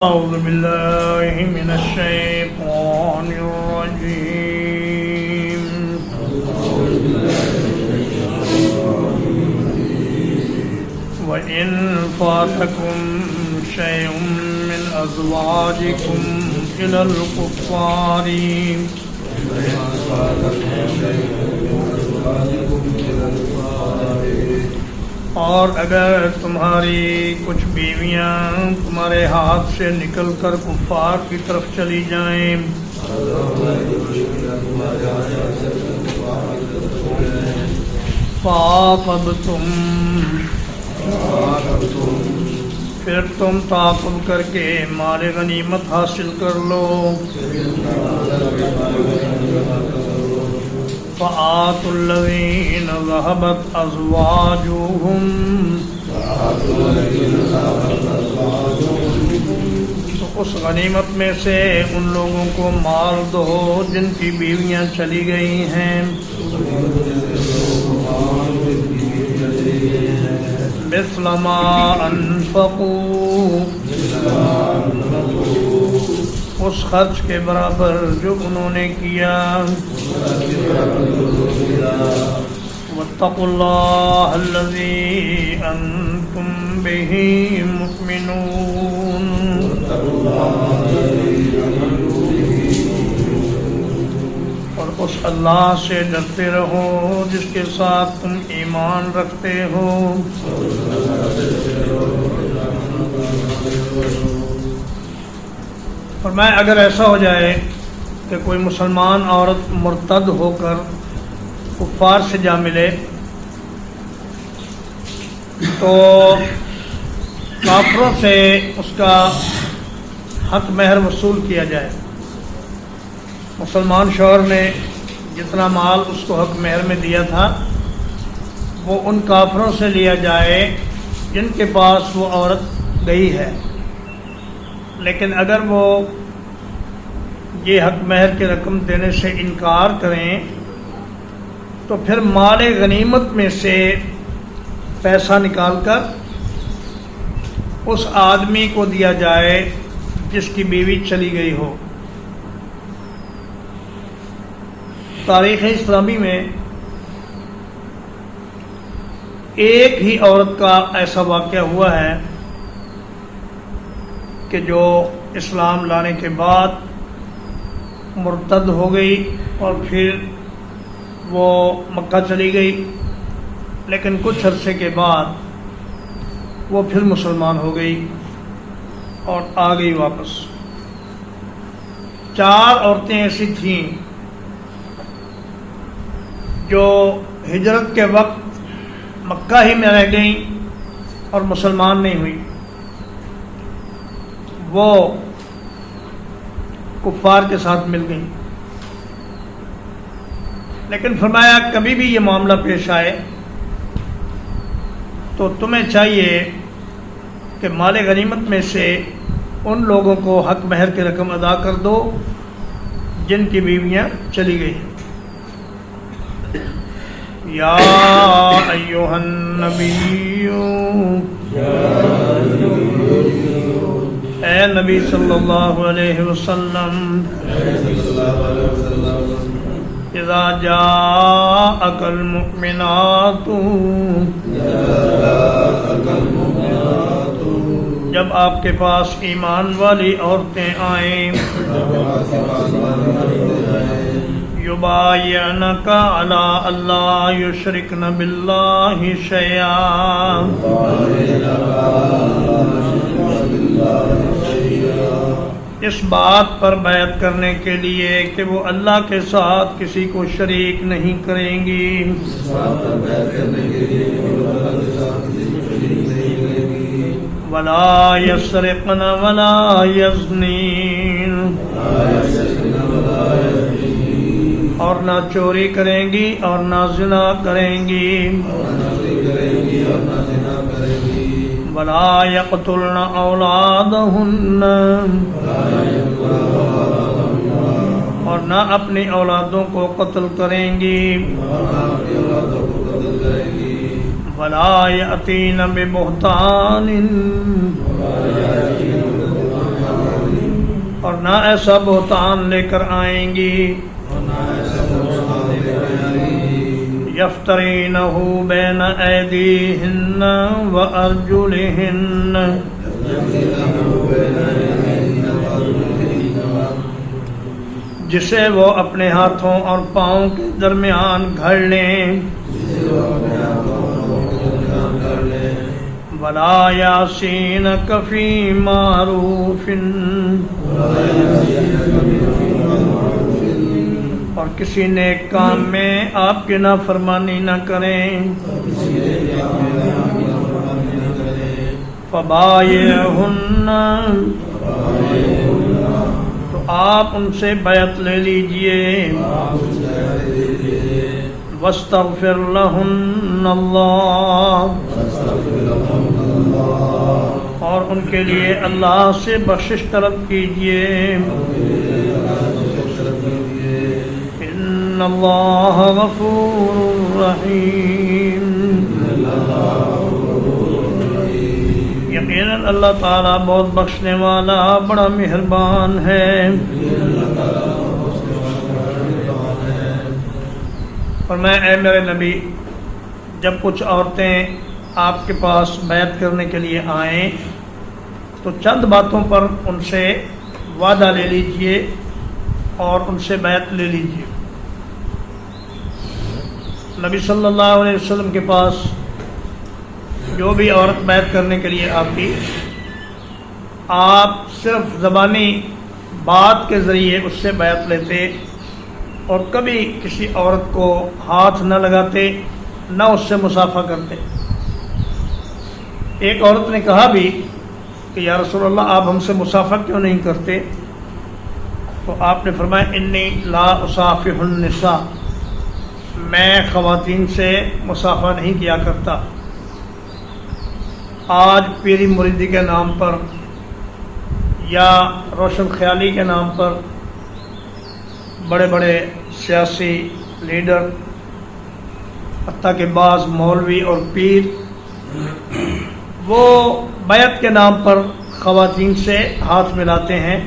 أعوذ بالله من الشيطان الرجيم وإن فاتكم شيء من أزواجكم إلى الكفار اور اگر تمہاری کچھ بیویاں تمہارے ہاتھ سے نکل کر کفار کی طرف چلی جائیں فَعَاقَبْتُمْ پھر تم تعاقب کر کے مال غنیمت حاصل کر لو فَآتُوا الَّذِينَ ذَهَبَتْ أَزْوَاجُهُمْ تو اس غنیمت میں سے ان لوگوں کو مال دو جن کی بیویاں چلی گئی ہیں مثل ما انفقوا اس خرچ کے برابر جو انہوں نے کیا واتقوا اللہ الذی انتم بہ مؤمنون اور اس اللہ سے ڈرتے رہو جس کے ساتھ تم ایمان رکھتے ہو فرمایا اگر ایسا ہو جائے کہ کوئی مسلمان عورت مرتد ہو کر کفار سے جا ملے تو کافروں سے اس کا حق مہر وصول کیا جائے مسلمان شوہر نے جتنا مال اس کو حق مہر میں دیا تھا وہ ان کافروں سے لیا جائے جن کے پاس وہ عورت گئی ہے لیکن اگر وہ یہ حق مہر کی رقم دینے سے انکار کریں تو پھر مال غنیمت میں سے پیسہ نکال کر اس آدمی کو دیا جائے جس کی بیوی چلی گئی ہو تاریخ اسلامی میں ایک ہی عورت کا ایسا واقعہ ہوا ہے کہ جو اسلام لانے کے بعد مرتد ہو گئی اور پھر وہ مکہ چلی گئی لیکن کچھ عرصے کے بعد وہ پھر مسلمان ہو گئی اور آ گئی واپس 4 عورتیں ایسی تھیں جو ہجرت کے وقت مکہ ہی میں رہ گئیں اور مسلمان نہیں ہوئی وہ کفار کے ساتھ مل گئیں لیکن فرمایا کبھی بھی یہ معاملہ پیش آئے تو تمہیں چاہیے کہ مال غنیمت میں سے ان لوگوں کو حق مہر کی رقم ادا کر دو جن کی بیویاں چلی گئی ہیں یا ایھا النبی اے نبی صلی اللہ علیہ وسلم اذا جاءک المؤمنات جب آپ کے پاس ایمان والی عورتیں آئیں یبایعنک علی اللہ یشرکن باللہ شیئا اس بات پر بیعت کرنے کے لیے کہ وہ اللہ کے ساتھ کسی کو شریک نہیں کریں گی ولا یسرقن ولا یزنین اور نہ چوری کریں گی اور نہ زنا کریں گی ولا یقتلن اولادہن اور نہ اپنی اولادوں کو قتل کریں گی ولا یأتین ببہتان اور نہ ایسا بہتان لے کر آئیں گی یفترینہ بین ایدیہن وارجلہن، جسے وہ اپنے ہاتھوں اور پاؤں کے درمیان گھڑ لیں، ولا یعصینک فی معروف، اور کسی نیک کام میں آپ کی نافرمانی نہ کریں، فبایعہن، تو آپ ان سے بیعت لے لیجئے، واستغفر لہن اللہ، اور ان کے لیے اللہ سے بخشش طلب کیجئے، ان اللہ غفور رحیم، یقیناً اللہ تعالیٰ بہت بخشنے والا بڑا مہربان ہے۔ فرمایا اے میرے نبی، جب کچھ عورتیں آپ کے پاس بیعت کرنے کے لیے آئیں تو چند باتوں پر ان سے وعدہ لے لیجئے اور ان سے بیعت لے لیجئے۔ نبی صلی اللہ علیہ وسلم کے پاس جو بھی عورت بیعت کرنے کے لیے آتی، آپ صرف زبانی بات کے ذریعے اس سے بیعت لیتے اور کبھی کسی عورت کو ہاتھ نہ لگاتے، نہ اس سے مصافحہ کرتے۔ ایک عورت نے کہا بھی کہ یا رسول اللہ آپ ہم سے مصافحہ کیوں نہیں کرتے؟ تو آپ نے فرمایا انی لا اصافح النساء، میں خواتین سے مصافحہ نہیں کیا کرتا۔ آج پیری مریدی کے نام پر یا روشن خیالی کے نام پر بڑے بڑے سیاسی لیڈر، حتیٰ کہ بعض مولوی اور پیر، وہ بیعت کے نام پر خواتین سے ہاتھ ملاتے ہیں،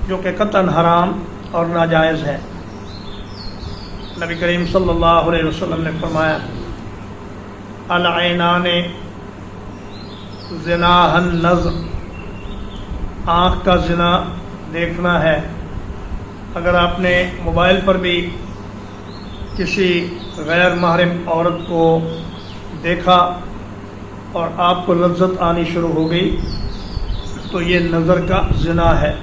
جو کہ قطعاً حرام اور ناجائز ہے۔ نبی کریم صلی اللہ علیہ وسلم نے فرمایا العینان زناہ النظر، آنکھ کا زنا دیکھنا ہے۔ اگر آپ نے موبائل پر بھی کسی غیر محرم عورت کو دیکھا اور آپ کو لذت آنی شروع ہو گئی تو یہ نظر کا زنا ہے۔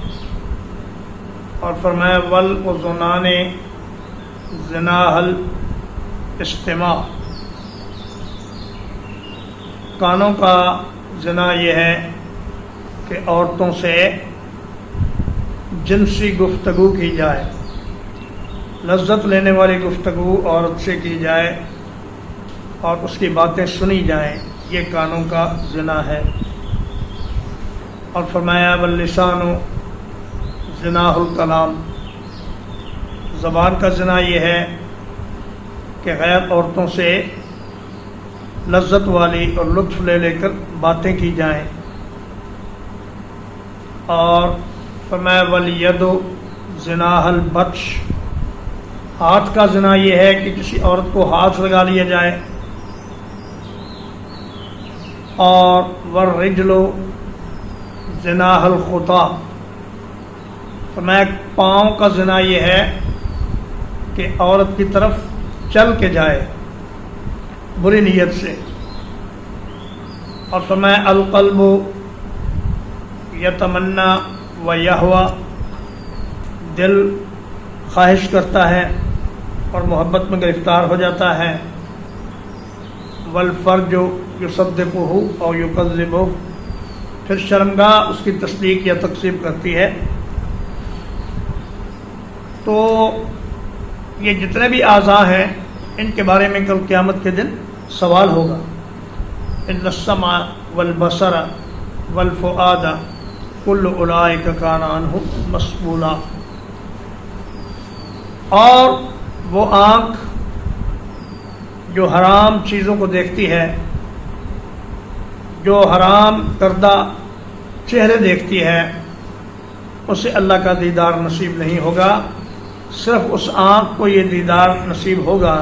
اور فرمایا والاذنان زناہ الاستماع، کانوں کا زنا یہ ہے کہ عورتوں سے جنسی گفتگو کی جائے، لذت لینے والی گفتگو عورت سے کی جائے اور اس کی باتیں سنی جائیں، یہ کانوں کا زنا ہے۔ اور فرمایا واللسان زناہ الکلام، زبان کا زنا یہ ہے کہ غیر عورتوں سے لذت والی اور لطف لے لے کر باتیں کی جائیں۔ اور فرمایا والید زناہ البطش، ہاتھ کا زنا یہ ہے کہ کسی عورت کو ہاتھ لگا لیا جائے۔ اور والرجل زناہ الخطا، فرمایا پاؤں کا زنا یہ ہے کہ عورت کی طرف چل کے جائے بری نیت سے۔ اور فرمایا القلب یتمنا و یہوی، دل خواہش کرتا ہے اور محبت میں گرفتار ہو جاتا ہے۔ والفرج یصدقہ او یکذبہ، پھر شرمگاہ اس کی تصدیق یا تکذیب کرتی ہے۔ تو یہ جتنے بھی اعضاء ہیں ان کے بارے میں کل قیامت کے دن سوال ہوگا۔ ان السمع والبصر والفؤاد کل اولئک کان عنہ مسئولا، اور وہ آنکھ جو حرام چیزوں کو دیکھتی ہے، جو حرام کردہ چہرے دیکھتی ہے، اسے اللہ کا دیدار نصیب نہیں ہوگا. صرف اس آنکھ کو یہ دیدار نصیب ہوگا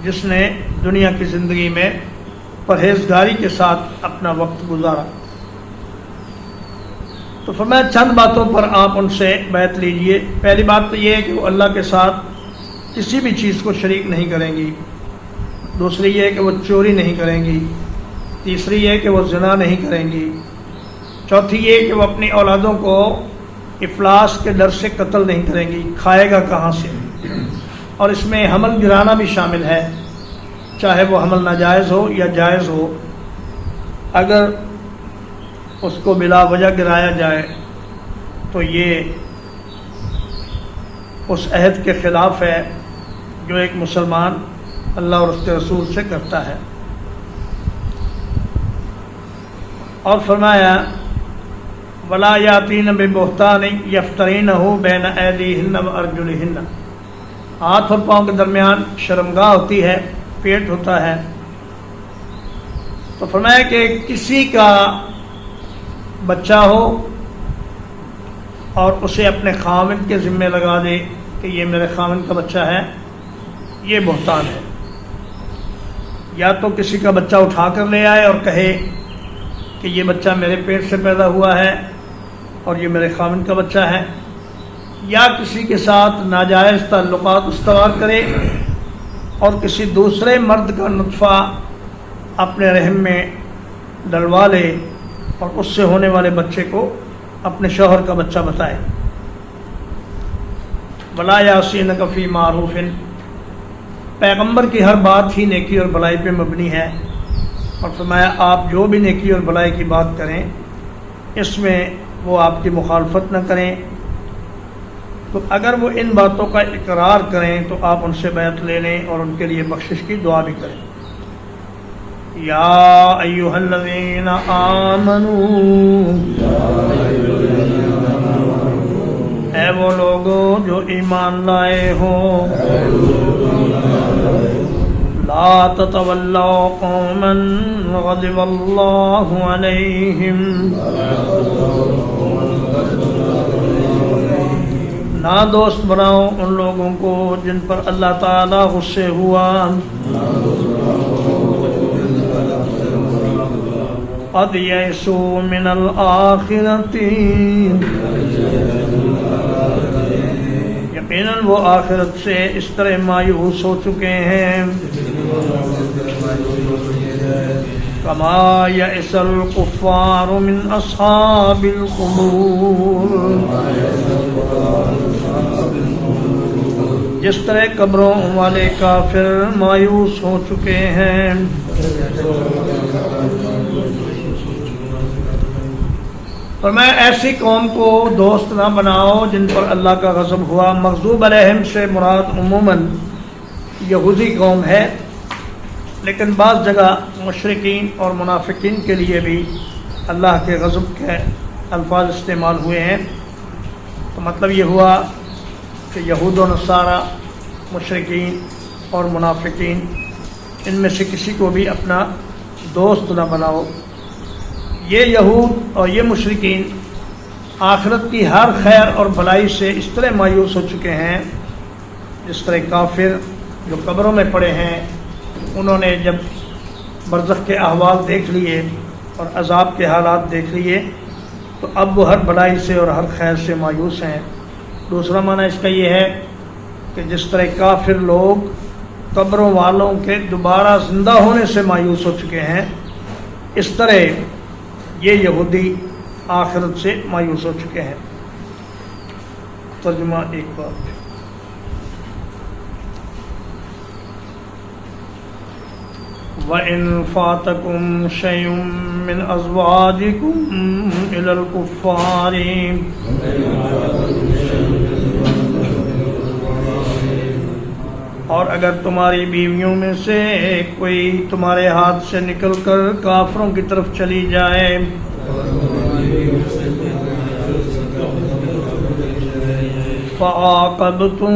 جس نے دنیا کی زندگی میں پرہیزگاری کے ساتھ اپنا وقت گزارا. تو فرمایا چند باتوں پر آپ ان سے بیعت لیجئے. پہلی بات تو یہ ہے کہ وہ اللہ کے ساتھ کسی بھی چیز کو شریک نہیں کریں گی. دوسری یہ ہے کہ وہ چوری نہیں کریں گی. تیسری یہ ہے کہ وہ زنا نہیں کریں گی. چوتھی یہ کہ وہ اپنی اولادوں کو افلاس کے ڈر سے قتل نہیں کریں گی. کھائے گا کہاں سے؟ اور اس میں حمل گرانا بھی شامل ہے، چاہے وہ حمل ناجائز ہو یا جائز ہو. اگر اس کو بلا وجہ گرایا جائے تو یہ اس عہد کے خلاف ہے جو ایک مسلمان اللہ اور اس کے رسول سے کرتا ہے. اور فرمایا وَلَا يَأْتِينَ بِبُهْتَانٍ يَفْتَرِينَهُ بَيْنَ أَيْدِيهِنَّ وَأَرْجُلِهِنَّ. ہاتھ اور پاؤں کے درمیان شرمگاہ ہوتی ہے، پیٹ ہوتا ہے. تو فرمایا کہ کسی کا بچہ ہو اور اسے اپنے خاوند کے ذمے لگا دے کہ یہ میرے خاوند کا بچہ ہے، یہ بہتان ہے. یا تو کسی کا بچہ اٹھا کر لے آئے اور کہے کہ یہ بچہ میرے پیٹ سے پیدا ہوا ہے اور یہ میرے خاوند کا بچہ ہے، یا کسی کے ساتھ ناجائز تعلقات استوار کرے اور کسی دوسرے مرد کا نطفہ اپنے رحم میں ڈلوا لے اور اس سے ہونے والے بچے کو اپنے شوہر کا بچہ بتائے. وَلَا يَعْصِينَكَ فِي مَعْرُوفٍ. پیغمبر کی ہر بات ہی نیکی اور بھلائی پہ مبنی ہے. اور فرمایا آپ جو بھی نیکی اور بھلائی کی بات کریں اس میں وہ آپ کی مخالفت نہ کریں. تو اگر وہ ان باتوں کا اقرار کریں تو آپ ان سے بیعت لے لیں اور ان کے لیے بخشش کی دعا بھی کریں. یا ایھا الذین آمنوا، اے وہ لوگوں جو ایمان لائے ہو، لا تتولوا قوما غضب اللہ علیہم، نہ دوست بناؤ ان لوگوں کو جن پر اللہ تعالی غصے ہوا. قد یئسوا من الآخرۃ، یقیناً وہ آخرت سے اس طرح مایوس ہو چکے ہیں. کما یئس الکفار من اصحاب القبور، جس طرح قبروں والے کافر مایوس ہو چکے ہیں. فرمایا ایسی قوم کو دوست نہ بناؤ جن پر اللہ کا غضب ہوا. مغضوب علیہم سے مراد عموماً یہودی قوم ہے، لیکن بعض جگہ مشرکین اور منافقین کے لیے بھی اللہ کے غضب کے الفاظ استعمال ہوئے ہیں. تو مطلب یہ ہوا کہ یہود و نصارہ، مشرکین اور منافقین، ان میں سے کسی کو بھی اپنا دوست نہ بناؤ. یہ یہود اور یہ مشرکین آخرت کی ہر خیر اور بھلائی سے اس طرح مایوس ہو چکے ہیں جس طرح کافر جو قبروں میں پڑے ہیں انہوں نے جب برزخ کے احوال دیکھ لیے اور عذاب کے حالات دیکھ لیے تو اب وہ ہر بھلائی سے اور ہر خیر سے مایوس ہیں. دوسرا معنی اس کا یہ ہے کہ جس طرح کافر لوگ قبروں والوں کے دوبارہ زندہ ہونے سے مایوس ہو چکے ہیں، اس طرح یہ یہودی آخرت سے مایوس ہو چکے ہیں. ترجمہ ایک بار. وَإِن فَاتَكُمْ شَيْءٌ مِّنْ أَزْوَاجِكُمْ إِلَى الْكُفَّارِ، اور اگر تمہاری بیویوں میں سے کوئی تمہارے ہاتھ سے نکل کر کافروں کی طرف چلی جائے، فَعَاقَبْتُمْ،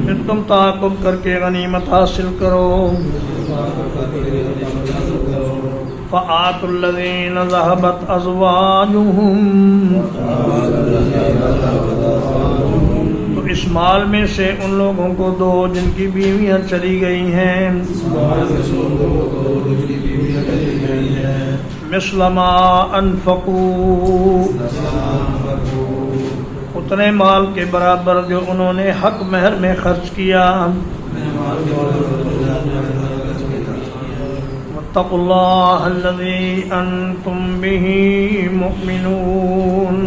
پھر تم تعاقب کر کے غنیمت حاصل کرو، فآتوا الذين ذهبت أزواجهم، تو اس مال میں سے ان لوگوں کو دو جن کی بیویاں چلی گئی ہیں، مثل ما انفقوا، اتنے مال کے برابر جو انہوں نے حق مہر میں خرچ کیا۔ واتقوا اللہ الذی انتم بہ مؤمنون،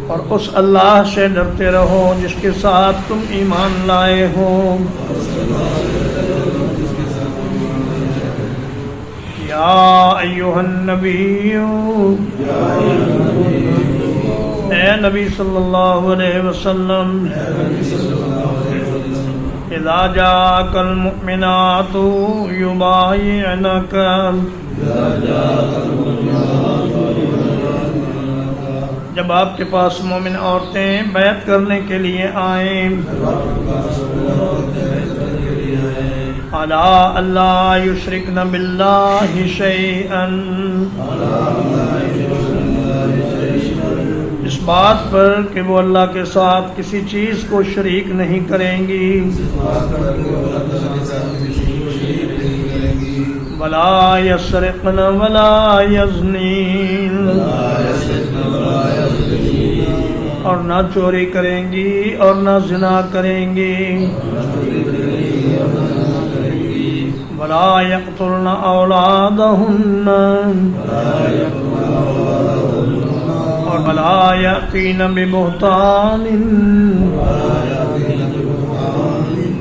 اور اس اللہ سے ڈرتے رہو جس کے ساتھ تم ایمان لائے ہو۔ یا ایھا النبی، اے نبی صلی اللہ علیہ وسلم، اذا جاءک المؤمنات یبایعنک، جب آپ کے پاس مومن عورتیں بیعت کرنے کے لیے آئیں، علی اللہ یشرکن باللہ شیئا، اس بات پر کہ وہ اللہ کے ساتھ کسی چیز کو شریک نہیں کریں گی، ولا یسرقن ولا یزنین، اور نہ چوری کریں گی اور نہ زنا کریں گی، ولا یقتلن اولادہن، اور ولا یأتین ببہتان،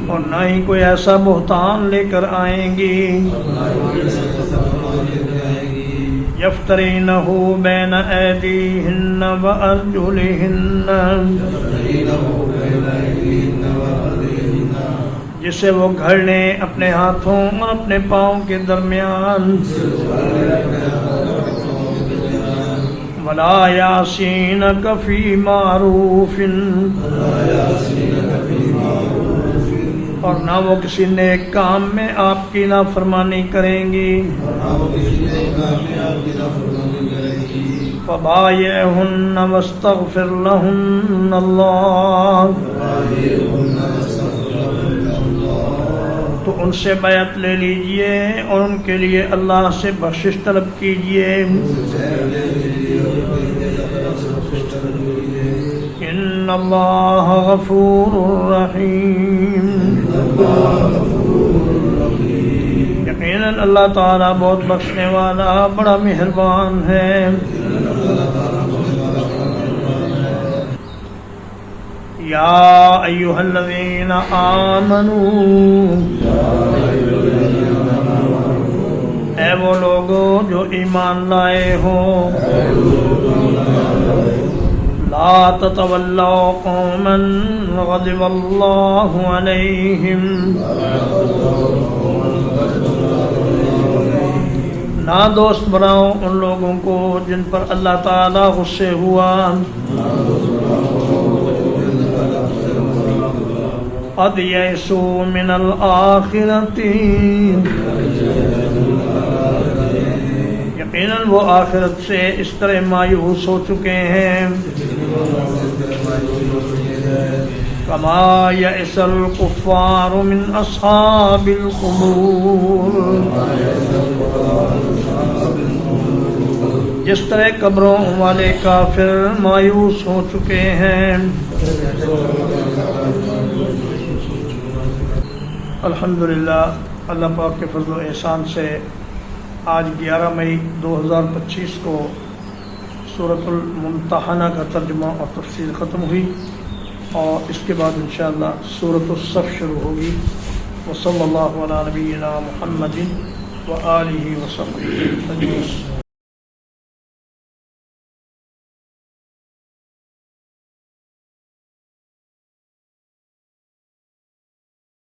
اور نہ ہی کوئی ایسا بہتان لے کر آئیں گی، یفترینہ بین ایدیہن وارجلہن، جسے وہ گھڑ لیں اپنے ہاتھوں اور اپنے پاؤں کے درمیان، ولا یعصینک فی معروف، اور نہ وہ کسی نیک کام میں آپ کی نافرمانی کریں گی، فبایعہن واستغفر لہن اللہ، تو ان سے بیعت لے لیجئے اور ان کے لیے اللہ سے بخشش طلب کیجئے، ان اللہ غفور رحیم، یقیناً اللہ تعالیٰ بہت بخشنے والا بڑا مہربان ہے۔ یا ایھا الذین آمنوا، اے وہ لوگو جو ایمان لائے ہو، لا تتولوا قوما غضب اللہ علیہم، نہ دوست بناؤ ان لوگوں کو جن پر اللہ تعالیٰ غصے ہوا، قد یئسوا من الآخرۃ، یقیناً وہ آخرت سے اس طرح مایوس ہو چکے ہیں، کما یئس الکفار من اصحاب القبور، جس طرح قبروں والے کافر مایوس ہو چکے ہیں۔ الحمدللہ، اللہ پاک کے فضل و احسان سے آج 11 مئی 2025 کو سورۃ الممتحنہ کا ترجمہ اور تفسیر ختم ہوئی، اور اس کے بعد انشاءاللہ سورۃ الصف شروع ہوگی۔ وصلی اللہ علی نبینا محمد وآلہ وصحبہ اجمعین۔